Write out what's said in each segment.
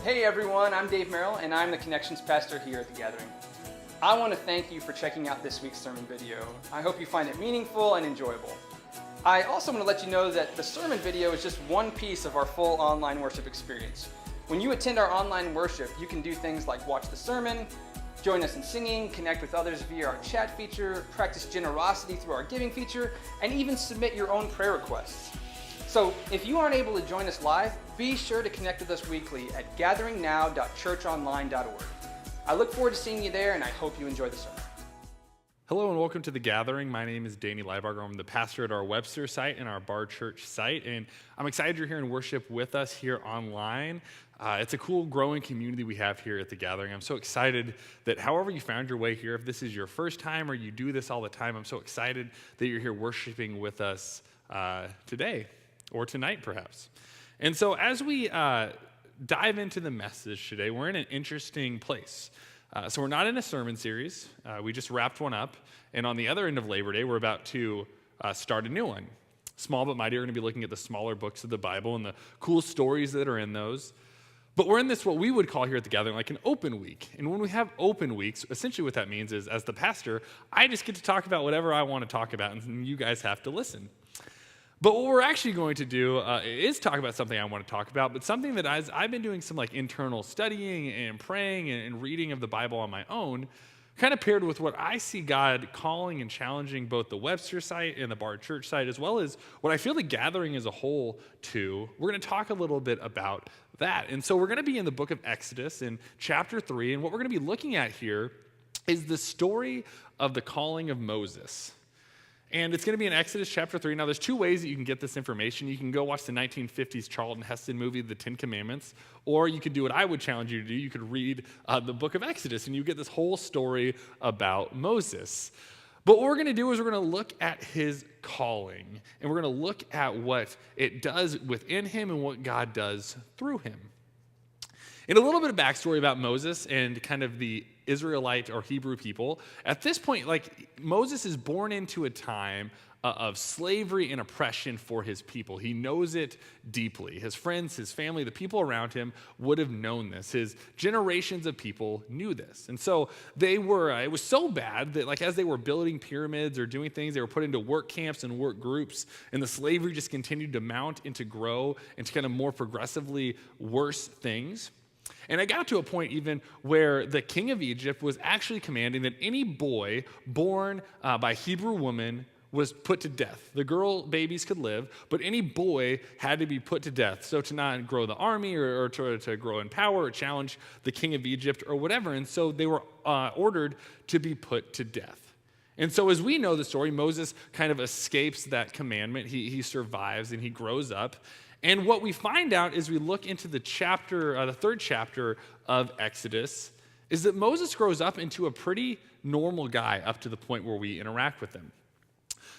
Hey everyone, I'm Dave Merrill and I'm the Connections Pastor here at The Gathering. I want to thank you for checking out this week's sermon video. I hope you find it meaningful and enjoyable. I also want to let you know that the sermon video is just one piece of our full online worship experience. When you attend our online worship, you can do things like watch the sermon, join us in singing, connect with others via our chat feature, practice generosity through our giving feature, and even submit your own prayer requests. So if you aren't able to join us live, be sure to connect with us weekly at gatheringnow.churchonline.org. I look forward to seeing you there, and I hope you enjoy the sermon. Hello and welcome to The Gathering. My name is Danny Lybarger. I'm the pastor at our Webster site and our Bar Church site, and I'm excited you're here in worship with us here online. It's a cool, growing community we have here at The Gathering. I'm so excited that however you found your way here, if this is your first time or you do this all the time, I'm so excited that you're here worshiping with us today or tonight perhaps. And so as we dive into the message today, we're in an interesting place. So we're not in a sermon series. We just wrapped one up. And on the other end of Labor Day, we're about to start a new one. Small but mighty, we're going to be looking at the smaller books of the Bible and the cool stories that are in those. But we're in this, what we would call here at The Gathering, like an open week. And when we have open weeks, essentially what that means is, as the pastor, I just get to talk about whatever I want to talk about, and you guys have to listen. But what we're actually going to do is talk about something I want to talk about, but something that I've been doing some like internal studying and praying and reading of the Bible on my own, kind of paired with what I see God calling and challenging both the Webster site and the Bar Church site, as well as what I feel the Gathering as a whole to. We're going to talk a little bit about that. And so we're going to be in the book of Exodus in chapter 3, and what we're going to be looking at here is the story of the calling of Moses. And it's going to be in Exodus chapter 3. Now, there's two ways that you can get this information. You can go watch the 1950s Charlton Heston movie, The Ten Commandments, or you could do what I would challenge you to do. You could read the book of Exodus, and you get this whole story about Moses. But what we're going to do is we're going to look at his calling, and we're going to look at what it does within him and what God does through him. And a little bit of backstory about Moses and kind of the Israelite or Hebrew people. At this point, like Moses is born into a time of slavery and oppression for his people. He knows it deeply. His friends, his family, the people around him would have known this. His generations of people knew this. And so it was so bad that like as they were building pyramids or doing things, they were put into work camps and work groups, and the slavery just continued to mount and to grow into kind of more progressively worse things. And I got to a point even where the king of Egypt was actually commanding that any boy born by a Hebrew woman was put to death. The girl babies could live, but any boy had to be put to death. So to not grow the army or to grow in power or challenge the king of Egypt or whatever. And so they were ordered to be put to death. And so as we know the story, Moses kind of escapes that commandment. He survives and he grows up. And what we find out as we look into the third chapter of Exodus, is that Moses grows up into a pretty normal guy up to the point where we interact with him.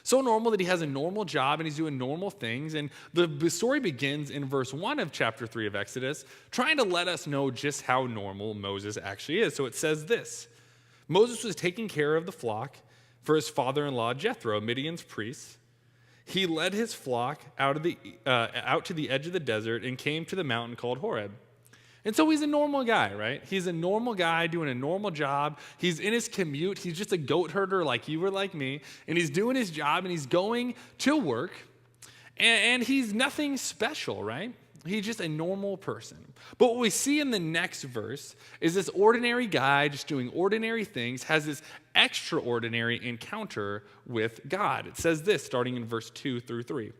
So normal that he has a normal job and he's doing normal things. And the story begins in verse 1 of chapter 3 of Exodus, trying to let us know just how normal Moses actually is. So it says this: Moses was taking care of the flock for his father-in-law Jethro, Midian's priest. He led his flock out to the edge of the desert and came to the mountain called Horeb. And so he's a normal guy, right? He's a normal guy doing a normal job. He's in his commute. He's just a goat herder like you or like me. And he's doing his job and he's going to work. And he's nothing special, right? He's just a normal person. But what we see in the next verse is this ordinary guy just doing ordinary things has this extraordinary encounter with God. It says this, starting in verse 2 through 3.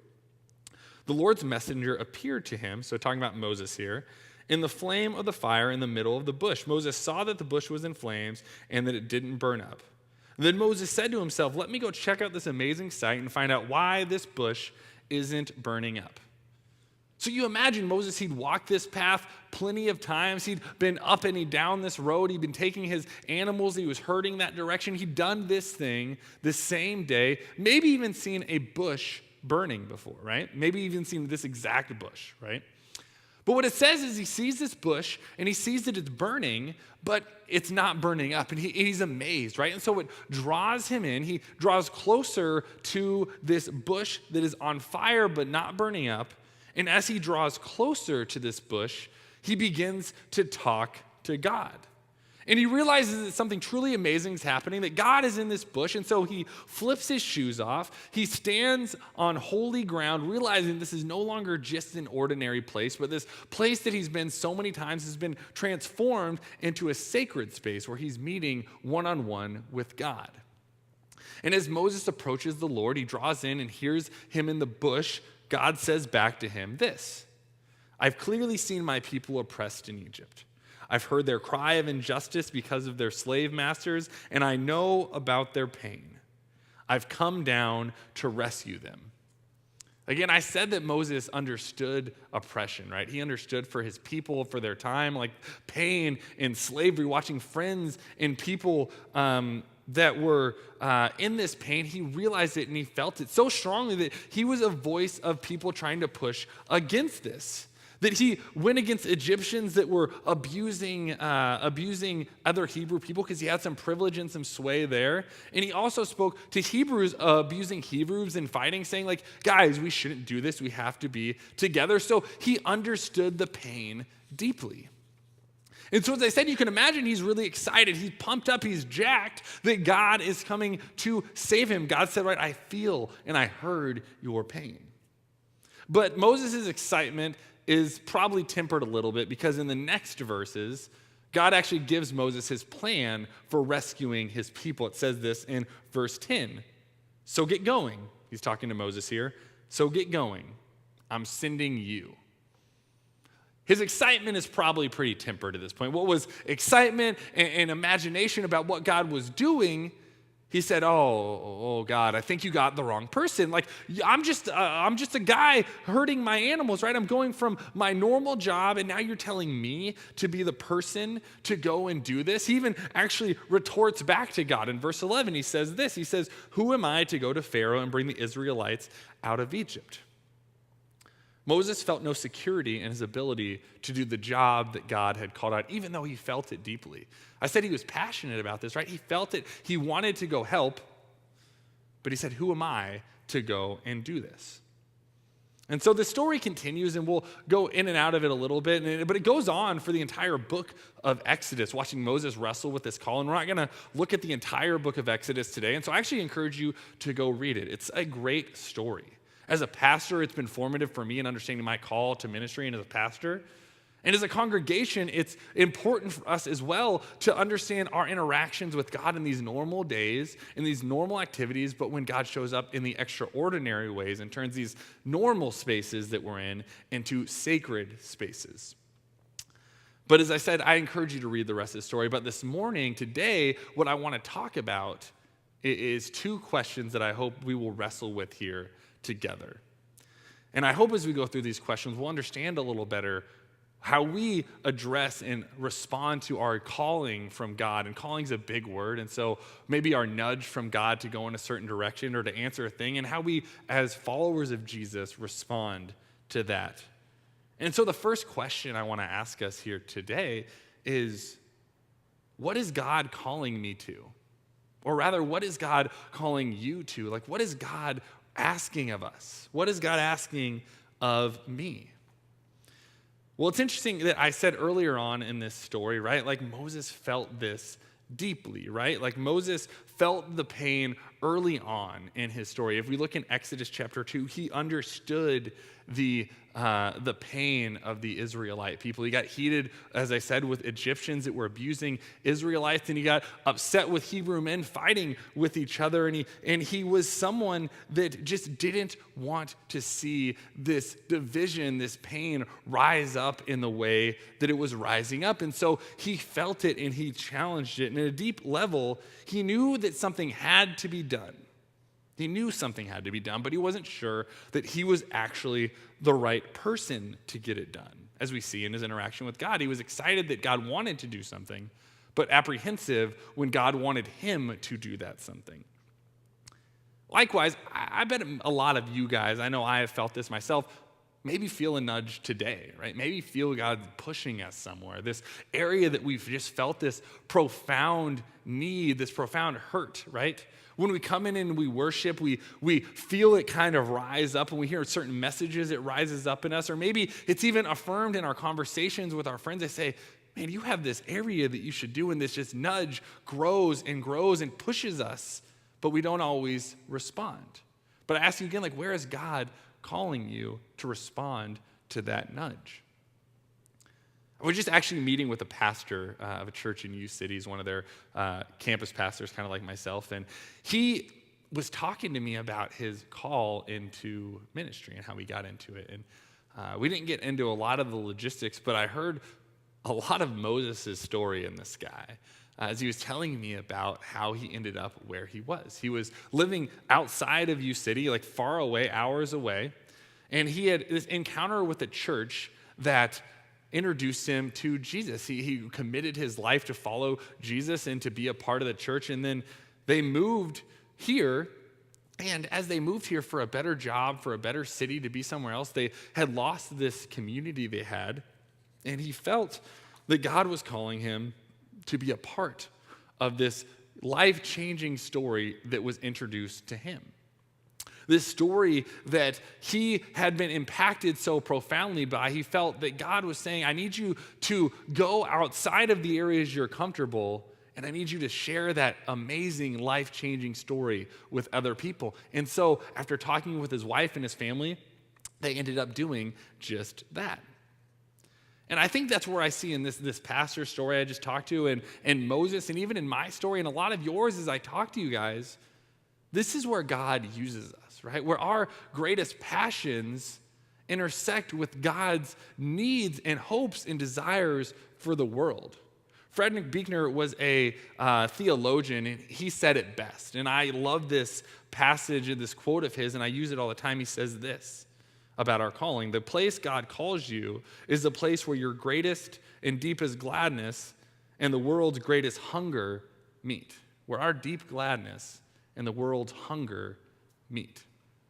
The Lord's messenger appeared to him, so talking about Moses here, in the flame of the fire in the middle of the bush. Moses saw that the bush was in flames and that it didn't burn up. Then Moses said to himself, let me go check out this amazing sight and find out why this bush isn't burning up. So you imagine Moses, he'd walked this path plenty of times. He'd been up and he'd down this road. He'd been taking his animals. He was herding that direction. He'd done this thing the same day, maybe even seen a bush burning before, right? Maybe even seen this exact bush, right? But what it says is he sees this bush and he sees that it's burning, but it's not burning up. And he's amazed, right? And so it draws him in. He draws closer to this bush that is on fire but not burning up. And as he draws closer to this bush, he begins to talk to God. And he realizes that something truly amazing is happening, that God is in this bush, and so he flips his shoes off. He stands on holy ground, realizing this is no longer just an ordinary place, but this place that he's been so many times has been transformed into a sacred space where he's meeting one-on-one with God. And as Moses approaches the Lord, he draws in and hears him in the bush. God says back to him this: "I've clearly seen my people oppressed in Egypt. I've heard their cry of injustice because of their slave masters, and I know about their pain. I've come down to rescue them." Again, I said that Moses understood oppression, right? He understood for his people, for their time, like pain and slavery, watching friends and people that were in this pain. He realized it and he felt it so strongly that he was a voice of people trying to push against this. That he went against Egyptians that were abusing other Hebrew people because he had some privilege and some sway there. And he also spoke to Hebrews, abusing Hebrews and fighting, saying like, guys, we shouldn't do this. We have to be together. So he understood the pain deeply. And so as I said, you can imagine he's really excited. He's pumped up. He's jacked that God is coming to save him. God said, right, I feel and I heard your pain. But Moses' excitement is probably tempered a little bit because in the next verses, God actually gives Moses his plan for rescuing his people. It says this in verse 10. "So get going." He's talking to Moses here. "So get going. I'm sending you." His excitement is probably pretty tempered at this point. What was excitement and imagination about what God was doing, he said, oh, God, I think you got the wrong person. Like, I'm just a guy herding my animals, right? I'm going from my normal job, and now you're telling me to be the person to go and do this? He even actually retorts back to God. In verse 11, he says this. He says, "Who am I to go to Pharaoh and bring the Israelites out of Egypt?" Moses felt no security in his ability to do the job that God had called out, even though he felt it deeply. I said he was passionate about this, right? He felt it. He wanted to go help, but he said, who am I to go and do this? And so the story continues, and we'll go in and out of it a little bit, but it goes on for the entire book of Exodus, watching Moses wrestle with this call. And we're not going to look at the entire book of Exodus today, and so I actually encourage you to go read it. It's a great story. As a pastor, it's been formative for me in understanding my call to ministry and as a pastor. And as a congregation, it's important for us as well to understand our interactions with God in these normal days, in these normal activities, but when God shows up in the extraordinary ways and turns these normal spaces that we're in into sacred spaces. But as I said, I encourage you to read the rest of the story. But this morning, today, what I want to talk about is two questions that I hope we will wrestle with here together. And I hope as we go through these questions, we'll understand a little better how we address and respond to our calling from God. And calling is a big word, and so maybe our nudge from God to go in a certain direction or to answer a thing, and how we, as followers of Jesus, respond to that. And so the first question I want to ask us here today is, what is God calling me to? Or rather, what is God calling you to? Like, what is God asking of us? What is God asking of me? Well, it's interesting that I said earlier on in this story, right? Like Moses felt this deeply, right? Like Moses felt the pain early on in his story. If we look in Exodus chapter 2, he understood the pain of the Israelite people. He got heated, as I said, with Egyptians that were abusing Israelites, and he got upset with Hebrew men fighting with each other, and he was someone that just didn't want to see this division, this pain rise up in the way that it was rising up. And so he felt it and he challenged it. And at a deep level, he knew that something had to be done. He knew something had to be done, but he wasn't sure that he was actually the right person to get it done. As we see in his interaction with God, he was excited that God wanted to do something, but apprehensive when God wanted him to do that something. Likewise, I bet a lot of you guys, I know I have felt this myself, maybe feel a nudge today, right? Maybe feel God pushing us somewhere, this area that we've just felt this profound need, this profound hurt, right? When we come in and we worship, we feel it kind of rise up. When we hear certain messages, it rises up in us. Or maybe it's even affirmed in our conversations with our friends. They say, man, you have this area that you should do, and this just nudge grows and pushes us, but we don't always respond. But I ask you again, like, where is God calling you to respond to that nudge? I was just actually meeting with a pastor of a church in U Cities, one of their campus pastors, kind of like myself, and he was talking to me about his call into ministry and how he got into it. And we didn't get into a lot of the logistics, but I heard a lot of Moses' story in this guy as he was telling me about how he ended up where he was. He was living outside of U City, like far away, hours away, and he had this encounter with a church that introduced him to Jesus. He committed his life to follow Jesus and to be a part of the church, and then they moved here, and as they moved here for a better job, for a better city, to be somewhere else, they had lost this community they had, and he felt that God was calling him to be a part of this life-changing story that was introduced to him. This story that he had been impacted so profoundly by, he felt that God was saying, I need you to go outside of the areas you're comfortable, and I need you to share that amazing, life-changing story with other people. And so after talking with his wife and his family, they ended up doing just that. And I think that's where I see in this pastor's story I just talked to, and Moses, and even in my story, and a lot of yours as I talk to you guys, this is where God uses us, right? Where our greatest passions intersect with God's needs and hopes and desires for the world. Frederick Buechner was a theologian, and he said it best. And I love this passage and this quote of his, and I use it all the time. He says this about our calling: the place God calls you is the place where your greatest and deepest gladness and the world's greatest hunger meet. Where our deep gladness and the world's hunger meet.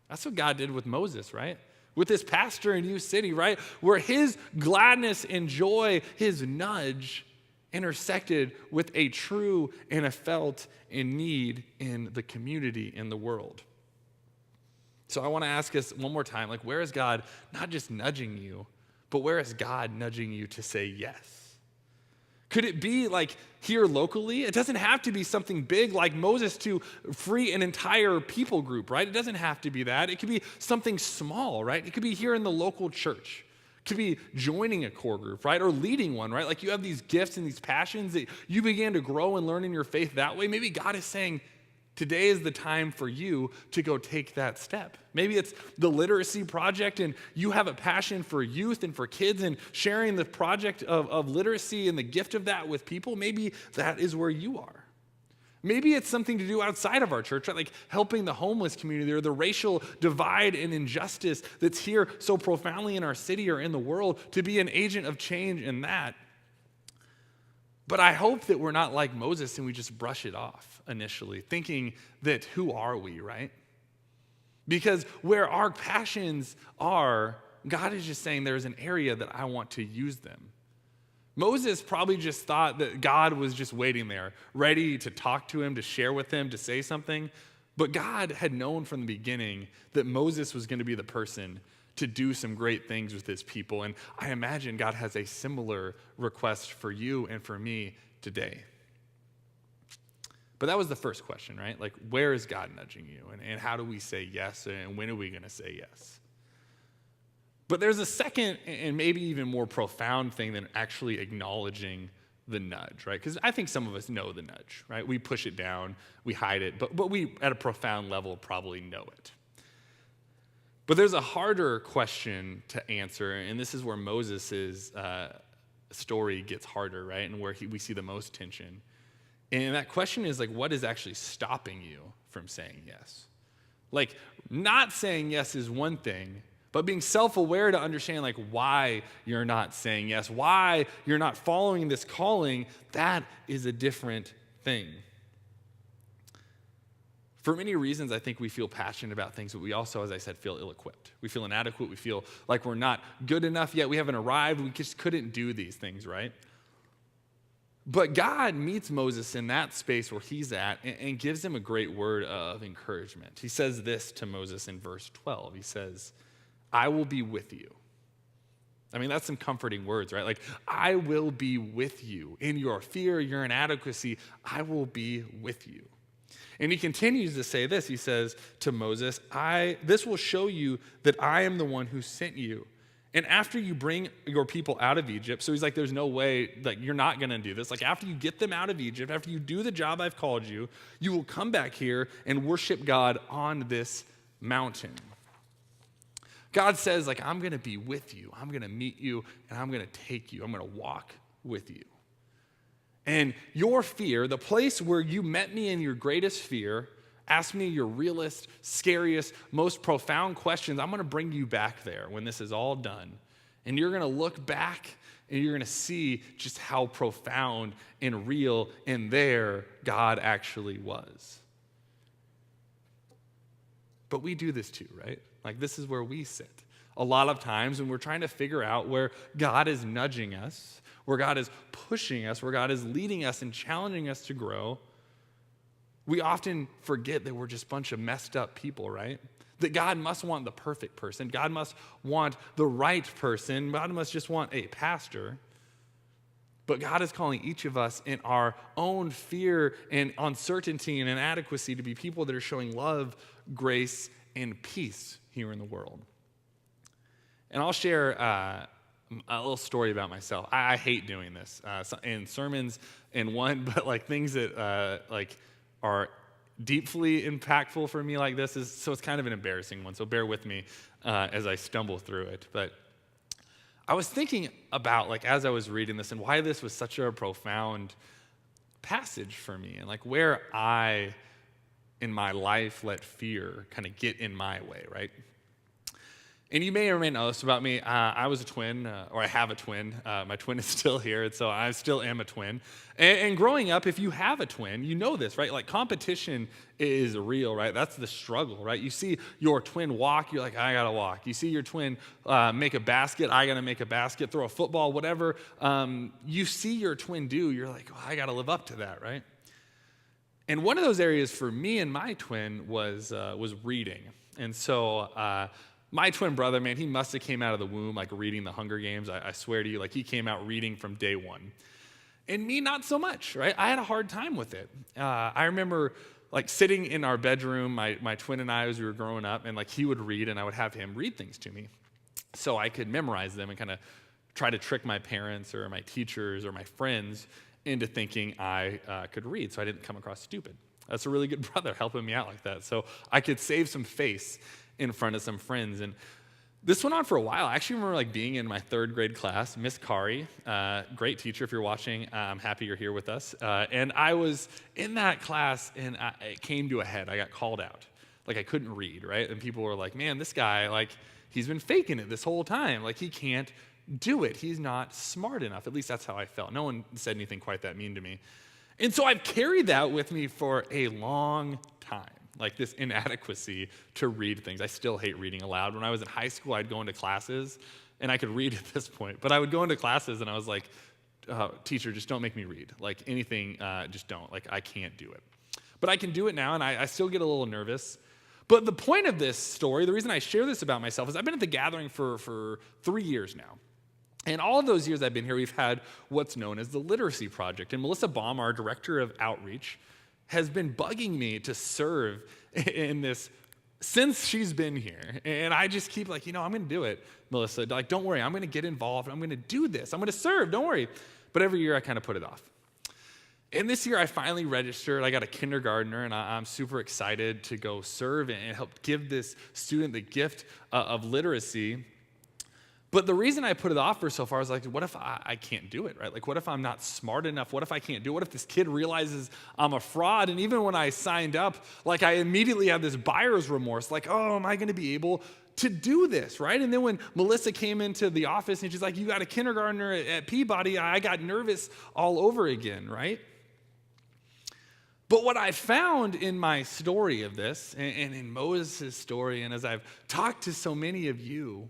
That's what God did with Moses, right? With this pastor in U City, right? Where his gladness and joy, his nudge, intersected with a true and a felt in need in the community, in the world. So I want to ask us one more time, like, where is God not just nudging you, but where is God nudging you to say yes? Could it be like here locally? It doesn't have to be something big like Moses to free an entire people group, right? It doesn't have to be that. It could be something small, right? It could be here in the local church. It could be joining a core group, right? Or leading one, right? Like you have these gifts and these passions that you began to grow and learn in your faith that way. Maybe God is saying, today is the time for you to go take that step. Maybe it's the literacy project and you have a passion for youth and for kids and sharing the project of literacy and the gift of that with people. Maybe that is where you are. Maybe it's something to do outside of our church, right? Like helping the homeless community or the racial divide and injustice that's here so profoundly in our city or in the world, to be an agent of change in that. But I hope that we're not like Moses and we just brush it off initially, thinking that who are we, right? Because where our passions are, God is just saying there's an area that I want to use them. Moses probably just thought that God was just waiting there, ready to talk to him, to share with him, to say something. But God had known from the beginning that Moses was going to be the person to do some great things with his people. And I imagine God has a similar request for you and for me today. But that was the first question, right? Like, where is God nudging you? And how do we say yes? And when are we going to say yes? But there's a second and maybe even more profound thing than actually acknowledging the nudge, right? Because I think some of us know the nudge, right? We push it down, we hide it, but we, at a profound level, probably know it. But there's a harder question to answer, and this is where Moses' story gets harder, right? And where we see the most tension. And that question is like, what is actually stopping you from saying yes? Like, not saying yes is one thing, but being self-aware to understand like why you're not saying yes, why you're not following this calling, that is a different thing. For many reasons, I think we feel passionate about things, but we also, as I said, feel ill-equipped. We feel inadequate. We feel like we're not good enough yet. We haven't arrived. We just couldn't do these things, right? But God meets Moses in that space where he's at and gives him a great word of encouragement. He says this to Moses in verse 12. He says, I will be with you. I mean, that's some comforting words, right? Like, I will be with you. In your fear, your inadequacy, I will be with you. And he continues to say this. He says to Moses, this will show you that I am the one who sent you. And after you bring your people out of Egypt, so he's like, there's no way, like, you're not going to do this. Like, after you get them out of Egypt, after you do the job I've called you, you will come back here and worship God on this mountain. God says, like, I'm going to be with you. I'm going to meet you, and I'm going to take you. I'm going to walk with you. And your fear, the place where you met me in your greatest fear, asked me your realest, scariest, most profound questions, I'm going to bring you back there when this is all done. And you're going to look back and you're going to see just how profound and real and there God actually was. But we do this too, right? Like, this is where we sit. A lot of times when we're trying to figure out where God is nudging us, where God is pushing us, where God is leading us and challenging us to grow, we often forget that we're just a bunch of messed up people, right? That God must want the perfect person. God must want the right person. God must just want a pastor. But God is calling each of us in our own fear and uncertainty and inadequacy to be people that are showing love, grace, and peace here in the world. And I'll share a little story about myself. I hate doing this in sermons and but like things that like are deeply impactful for me like this so it's kind of an embarrassing one. So bear with me as I stumble through it. But I was thinking about, like, as I was reading this and why this was such a profound passage for me, and like where I in my life let fear kind of get in my way, right? And you may or may know this about me. I was a twin, or I have a twin. My twin is still here, and so I still am a twin. And growing up, if you have a twin, you know this, right? Like, competition is real, right? That's the struggle, right? You see your twin walk, you're like, I gotta walk. You see your twin make a basket, I gotta make a basket, throw a football, whatever. You see your twin do, you're like, I gotta live up to that, right? And one of those areas for me and my twin was reading. And so my twin brother, man, he must have came out of the womb like reading the Hunger Games. I swear to you, like he came out reading from day one. And me, not so much, right? I had a hard time with it. I remember like sitting in our bedroom, my twin and I, as we were growing up, and like he would read and I would have him read things to me so I could memorize them and kind of try to trick my parents or my teachers or my friends into thinking I could read so I didn't come across stupid. That's a really good brother helping me out like that. So I could save some face in front of some friends. And this went on for a while. I actually remember like being in my third grade class, Miss Kari, great teacher if you're watching. I'm happy you're here with us. And I was in that class and it came to a head. I got called out. Like I couldn't read, right? And people were like, man, this guy, like he's been faking it this whole time. Like he can't do it. He's not smart enough. At least that's how I felt. No one said anything quite that mean to me. And so I've carried that with me for a long time. Like this inadequacy to read things. I still hate reading aloud. When I was in high school, I'd go into classes, and I could read at this point, but I would go into classes and I was like, teacher, just don't make me read. Like anything, just don't. Like I can't do it. But I can do it now, and I still get a little nervous. But the point of this story, the reason I share this about myself is I've been at the gathering for 3 years now. And all of those years I've been here, we've had what's known as the Literacy Project. And Melissa Baum, our director of outreach, has been bugging me to serve in this since she's been here. And I just keep like, I'm going to do it, Melissa. Like, don't worry, I'm going to get involved. I'm going to do this. I'm going to serve, don't worry. But every year I kind of put it off. And this year I finally registered. I got a kindergartner, and I'm super excited to go serve and help give this student the gift of literacy. But the reason I put it off for so far is like, what if I can't do it, right? Like, what if I'm not smart enough? What if I can't do it? What if this kid realizes I'm a fraud? And even when I signed up, like, I immediately had this buyer's remorse. Like, oh, am I going to be able to do this, right? And then when Melissa came into the office and she's like, you got a kindergartner at Peabody, I got nervous all over again, right? But what I found in my story of this, and in Moses' story, and as I've talked to so many of you,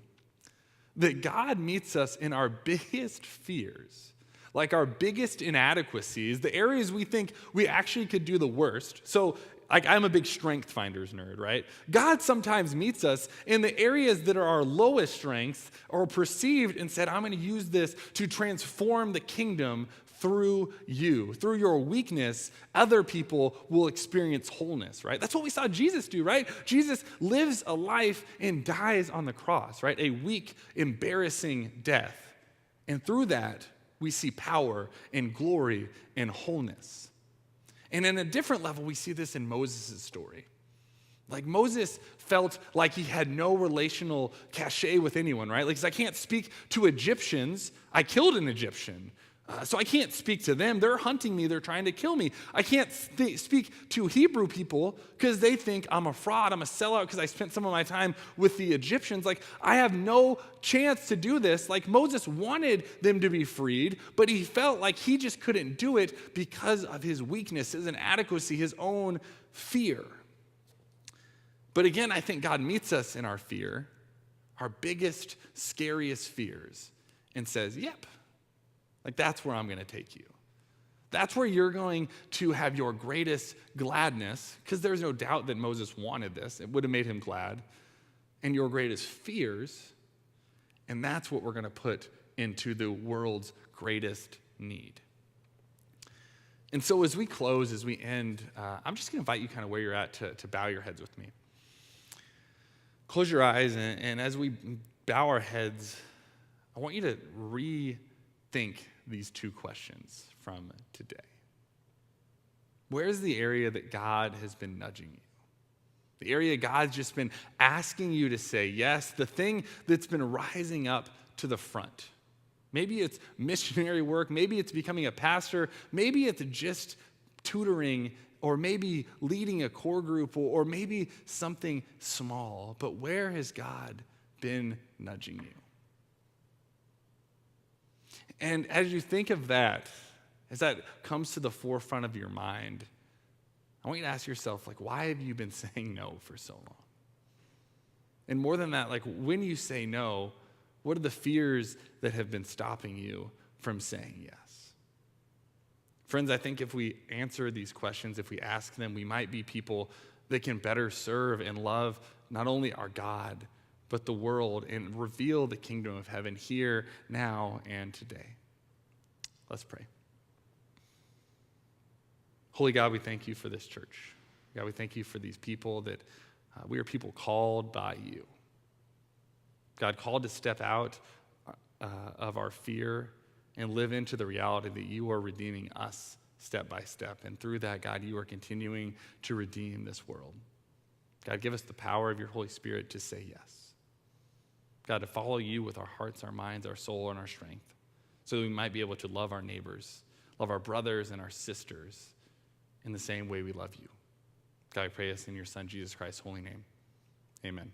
that God meets us in our biggest fears, like our biggest inadequacies, the areas we think we actually could do the worst. So, like, I'm a big strength finders nerd, right? God sometimes meets us in the areas that are our lowest strengths or perceived and said, I'm going to use this to transform the kingdom through you. Through your weakness, other people will experience wholeness, right? That's what we saw Jesus do, right? Jesus lives a life and dies on the cross, right? A weak, embarrassing death. And through that, we see power and glory and wholeness. And in a different level, we see this in Moses' story. Like Moses felt like he had no relational cachet with anyone, right? Like, I can't speak to Egyptians. I killed an Egyptian. So I can't speak to them. They're hunting me. They're trying to kill me. I can't speak to Hebrew people because they think I'm a fraud. I'm a sellout because I spent some of my time with the Egyptians. Like, I have no chance to do this. Like, Moses wanted them to be freed, but he felt like he just couldn't do it because of his weakness, his inadequacy, his own fear. But again, I think God meets us in our fear, our biggest, scariest fears, and says, yep. Like, that's where I'm going to take you. That's where you're going to have your greatest gladness, because there's no doubt that Moses wanted this. It would have made him glad. And your greatest fears, and that's what we're going to put into the world's greatest need. And so as we close, as we end, I'm just going to invite you kind of where you're at to bow your heads with me. Close your eyes, and as we bow our heads, I want you to rethink these two questions from today. Where's the area that God has been nudging you? The area God's just been asking you to say yes, the thing that's been rising up to the front. Maybe it's missionary work, maybe it's becoming a pastor, maybe it's just tutoring, or maybe leading a core group, or maybe something small. But where has God been nudging you? And as you think of that, as that comes to the forefront of your mind, I want you to ask yourself, like, why have you been saying no for so long? And more than that, like, when you say no, what are the fears that have been stopping you from saying yes? Friends, I think if we answer these questions, if we ask them, we might be people that can better serve and love not only our God, but the world, and reveal the kingdom of heaven here, now, and today. Let's pray. Holy God, we thank you for this church. God, we thank you for these people that we are people called by you. God, called to step out of our fear and live into the reality that you are redeeming us step by step. And through that, God, you are continuing to redeem this world. God, give us the power of your Holy Spirit to say yes. God, to follow you with our hearts, our minds, our soul, and our strength, so that we might be able to love our neighbors, love our brothers and our sisters in the same way we love you. God, I pray this in your Son, Jesus Christ's holy name. Amen.